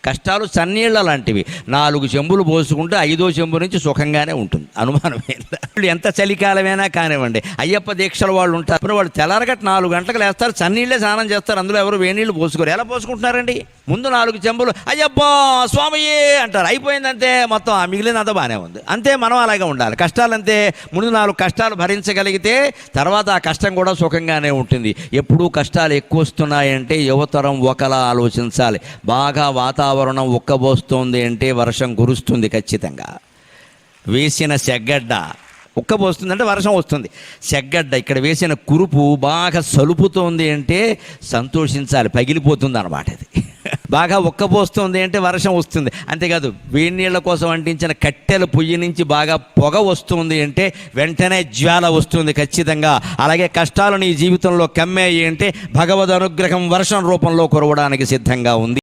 కష్టాలు చన్నీళ్ళ లాంటివి. 4 చెంబులు పోసుకుంటే 5వ చెంబు నుంచి సుఖంగానే ఉంటుంది, అనుమానమైంది. ఎంత చలికాలమైనా కానివ్వండి, అయ్యప్ప దీక్షల వాళ్ళు ఉంటారు, వాళ్ళు తెల్లారగట్ట 4 గంటలకు లేస్తారు, చన్నీళ్ళే స్నానం చేస్తారు, అందులో ఎవరు వేనీళ్ళు పోసుకోరు. ఎలా పోసుకుంటున్నారండి? ముందు 4 చెంబులు అయ్యప్ప స్వామియే అంటారు, అయిపోయిందంతే, మొత్తం మిగిలినంత బాగానే ఉంది. అంతే, మనం అలాగే ఉండాలి. కష్టాలంతే, ముందు 4 కష్టాలు భరించగలిగితే తర్వాత ఆ కష్టం కూడా సుఖంగానే ఉంటుంది. ఎప్పుడూ కష్టాలు ఎక్కువ వస్తున్నాయంటే యువతరం ఒకలా ఆలోచించాలి. బాగా వాతావరణం ఉక్కబోస్తోంది అంటే వర్షం కురుస్తుంది ఖచ్చితంగా. వేసిన సెగ్గడ్డ ఉక్కబోస్తుందంటే వర్షం వస్తుంది. సెగ్గడ్డ ఇక్కడ వేసిన కురుపు బాగా సలుపుతోంది అంటే సంతోషించాలి, పగిలిపోతుంది అన్నమాట. ఇది బాగా ఉక్కబోస్తుంది అంటే వర్షం వస్తుంది. అంతేకాదు, వేడి నీళ్ళ కోసం అంటించిన కట్టెల పొయ్యి నుంచి బాగా పొగ వస్తుంది అంటే వెంటనే జ్వాల వస్తుంది ఖచ్చితంగా. అలాగే కష్టాలు నీ జీవితంలో కమ్మాయి అంటే భగవద్ అనుగ్రహం వర్షం రూపంలో కురవడానికి సిద్ధంగా ఉంది.